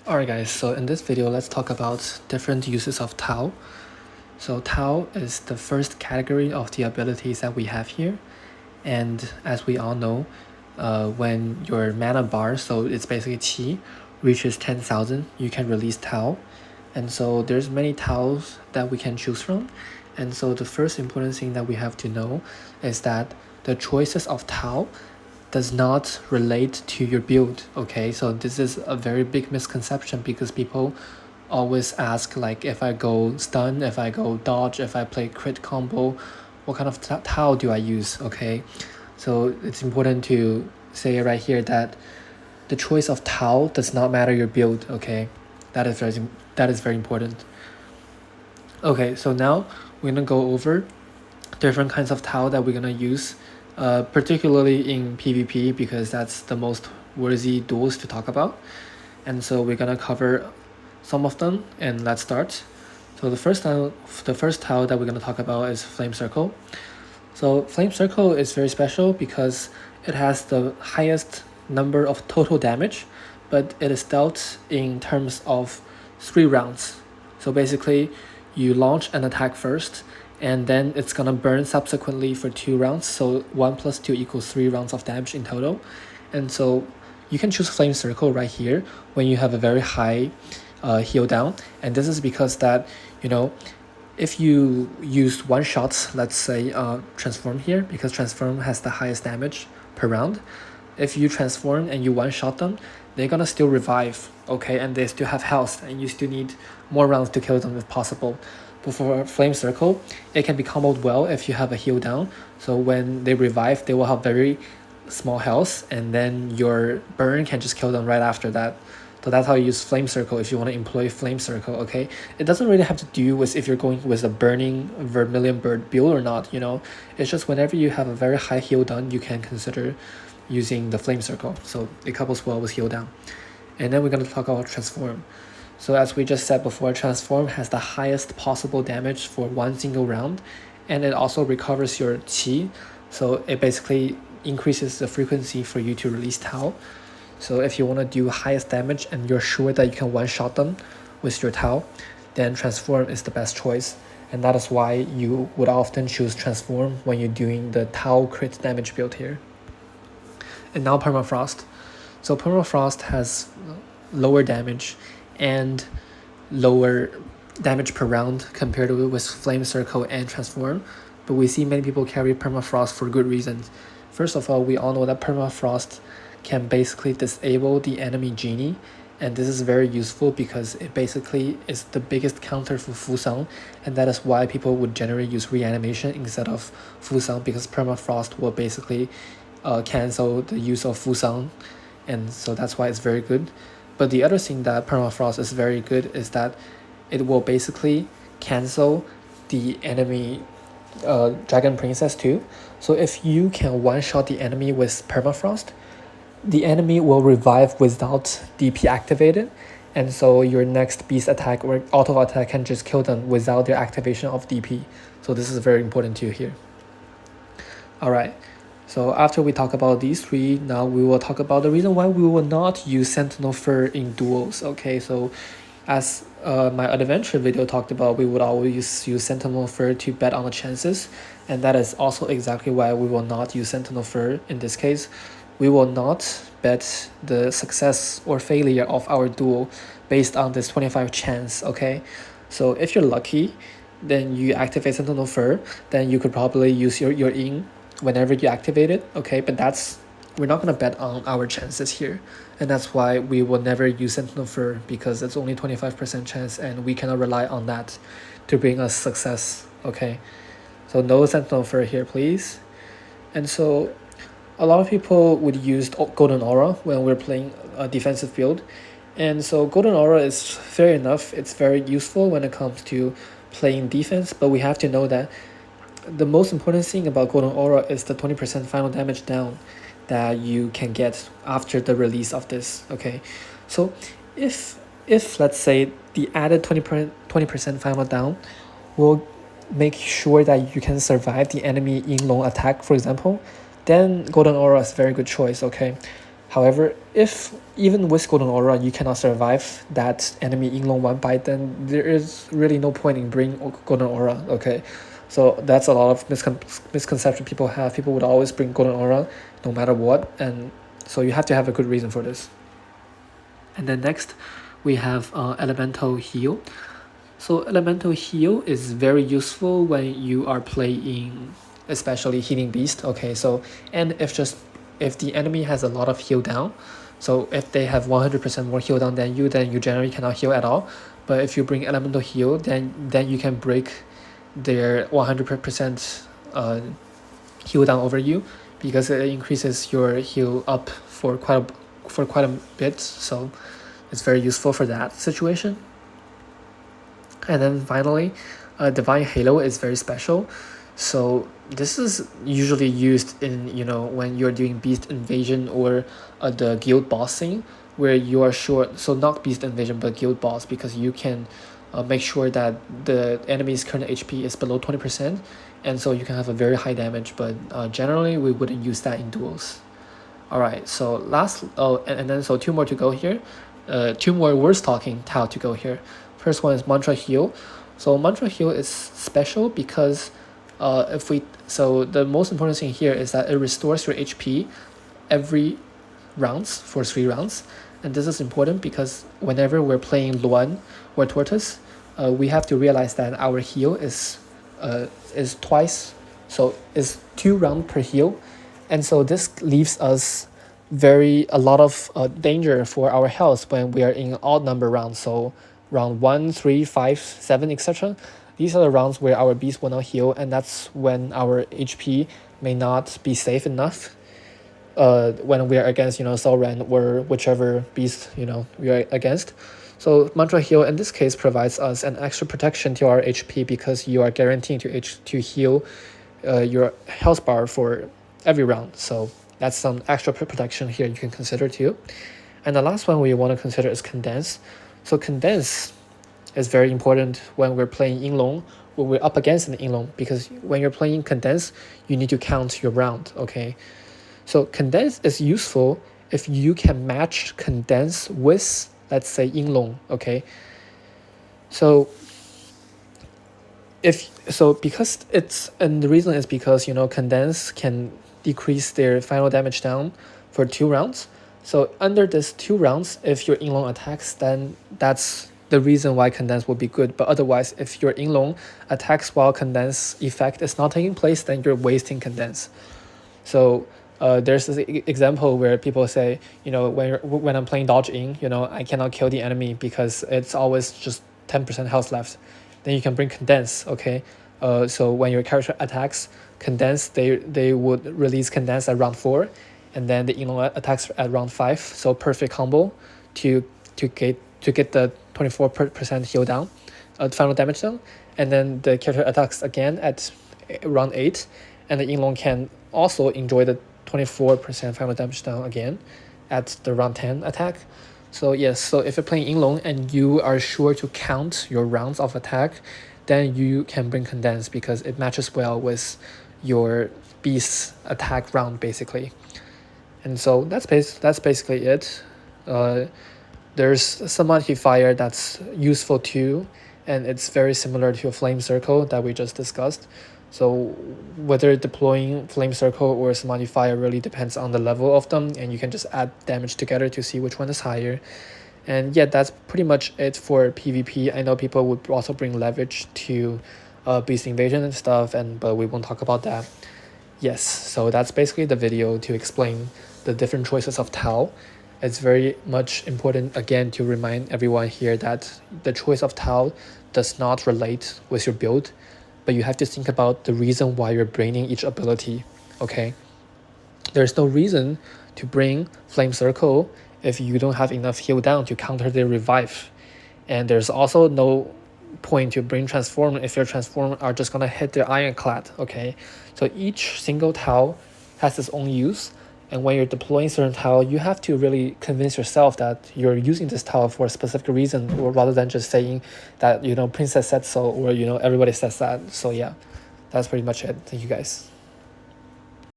Alright guys, so in this video let's talk about different uses of Tao. So Tao is the first category of the abilities that we have here, and as we all know, when your mana bar, so it's basically Qi, reaches 10,000, you can release Tao. And so there's many Taos that we can choose from, and so the first important thing that we have to know is that the choices of Tao does not relate to your build. Okay, so this is a very big misconception because people always ask, like, if I go stun, if I go dodge, if I play crit combo, what kind of Tao do I use? Okay, so it's important to say right here that the choice of Tao does not matter your build. Okay, that is very important. Okay, so now we're gonna go over different kinds of Tao that we're gonna use, particularly in PvP, because that's the most worthy duels to talk about. And so we're gonna cover some of them, and let's start. So the first Tao that we're gonna talk about is Flame Circle. So Flame Circle is very special because it has the highest number of total damage, but it is dealt in terms of 3 rounds. So basically, you launch an attack first, and then it's gonna burn subsequently for 2 rounds, so 1 plus 2 equals 3 rounds of damage in total. And so you can choose Flame Circle right here when you have a very high heal down, and this is because that, you know, if you use one shot, let's say transform here, because transform has the highest damage per round. If you transform and you one shot them, they're gonna still revive, okay, and they still have health, and you still need more rounds to kill them if possible. But for Flame Circle, it can be comboed well if you have a heal down, so when they revive, they will have very small health, and then your burn can just kill them right after that. So that's how you use Flame Circle if you want to employ Flame Circle, okay? It doesn't really have to do with if you're going with a burning Vermilion Bird build or not, you know? It's just whenever you have a very high heal down, you can consider using the Flame Circle. So it couples well with heal down. And then we're going to talk about Transform. So as we just said before, Transform has the highest possible damage for one single round, and it also recovers your Qi. So it basically increases the frequency for you to release Tao. So if you want to do highest damage and you're sure that you can one-shot them with your Tao, then Transform is the best choice. And that is why you would often choose Transform when you're doing the Tao crit damage build here. And now Permafrost. So Permafrost has lower damage and lower damage per round compared with Flame Circle and Transform, but we see many people carry Permafrost for good reasons. First of all, we all know that Permafrost can basically disable the enemy genie, and this is very useful because it basically is the biggest counter for Fusang, and that is why people would generally use reanimation instead of Fusang, because Permafrost will basically cancel the use of Fusang, and so that's why it's very good. But the other thing that Permafrost is very good is that it will basically cancel the enemy Dragon Princess too. So if you can one-shot the enemy with Permafrost, the enemy will revive without DP activated, and so your next beast attack or auto attack can just kill them without their activation of DP. So this is very important too here. Alright, so after we talk about these 3, now we will talk about the reason why we will not use Sentinel Fur in duels. Okay, so as my adventure video talked about, we would always use Sentinel Fur to bet on the chances, and that is also exactly why we will not use Sentinel Fur in this case. We will not bet the success or failure of our duel based on this 25 chance, okay? So if you're lucky, then you activate Sentinel Fur, then you could probably use your in whenever you activate it, okay? But we're not gonna bet on our chances here. And that's why we will never use Sentinel Fur, because it's only 25% chance and we cannot rely on that to bring us success, okay? So no Sentinel Fur here, please. And so a lot of people would use Golden Aura when we're playing a defensive build. And so Golden Aura is fair enough. It's very useful when it comes to playing defense, but we have to know that the most important thing about Golden Aura is the 20% final damage down that you can get after the release of this, okay? So if let's say the added 20% final down will make sure that you can survive the enemy in long attack, for example, then Golden Aura is a very good choice, okay? However, if even with Golden Aura you cannot survive that enemy Yinglong one bite, then there is really no point in bringing Golden Aura, okay? So that's a lot of misconception people have. People would always bring Golden Aura no matter what, and so you have to have a good reason for this. And then next, we have Elemental Heal. So Elemental Heal is very useful when you are playing, especially Healing Beast, okay? So, and if the enemy has a lot of heal down, so if they have 100% more heal down than you, then you generally cannot heal at all. But if you bring Elemental Heal, then you can break their 100% heal down over you, because it increases your heal up for quite a bit. So it's very useful for that situation. And then finally, Divine Halo is very special. So this is usually used in, when you're doing Beast Invasion or the Guild Bossing, where you are sure, so not Beast Invasion but Guild Boss, because you can make sure that the enemy's current HP is below 20%, and so you can have a very high damage, but generally we wouldn't use that in duels. Alright, so then two more to go here. Two more words talking Tao to go here. First one is Mantra Heal. So Mantra Heal is special because the most important thing here is that it restores your HP every rounds for 3 rounds. And this is important because whenever we're playing Luan or Tortoise, we have to realize that our heal is twice, so is 2 rounds per heal, and so this leaves us a lot of danger for our health when we are in odd number rounds. So round 1, 3, 5, 7, etc. These are the rounds where our beast will not heal, and that's when our HP may not be safe enough when we are against, Solran or whichever beast, we are against. So Mantra Heal in this case provides us an extra protection to our HP, because you are guaranteed to heal your health bar for every round. So that's some extra protection here you can consider too. And the last one we want to consider is Condense. So Condense is very important when we're playing Yinglong, when we're up against an Yinglong, because when you're playing Condense, you need to count your round, okay? So Condense is useful if you can match Condense with, let's say, Yinglong, okay? So because the reason is because, Condense can decrease their final damage down for 2 rounds. So under this 2 rounds, if your Yinglong attacks, then that's the reason why Condense will be good. But otherwise, if your Yinglong attacks while Condense effect is not taking place, then you're wasting Condense. So there's this example where people say, when I'm playing Dodge In, I cannot kill the enemy because it's always just 10% health left. Then you can bring Condense, okay? So when your character attacks Condense, they would release Condense at round 4, and then the Yinglong attacks at round 5. So perfect combo to get the 24% heal down, final damage down, and then the character attacks again at round 8, and the Yinglong can also enjoy the 24% final damage down again at the round 10 attack. So yes, so if you're playing Yinglong and you are sure to count your rounds of attack, then you can bring Condense because it matches well with your beast's attack round basically. And so that's basically it. There's some modifier that's useful too, and it's very similar to a Flame Circle that we just discussed. So whether deploying Flame Circle or some modifier really depends on the level of them, and you can just add damage together to see which one is higher. And yeah, that's pretty much it for PvP. I know people would also bring leverage to Beast Invasion and stuff, but we won't talk about that. Yes, so that's basically the video to explain the different choices of Tao. It's very much important, again, to remind everyone here that the choice of Tao does not relate with your build, but you have to think about the reason why you're bringing each ability, okay? There's no reason to bring Flame Circle if you don't have enough heal down to counter their revive. And there's also no point to bring Transform if your Transform are just gonna hit their Ironclad, okay? So each single Tao has its own use, and when you're deploying certain Tao, you have to really convince yourself that you're using this Tao for a specific reason, or rather than just saying that, Princess said so, or, everybody says that. So yeah, that's pretty much it. Thank you guys.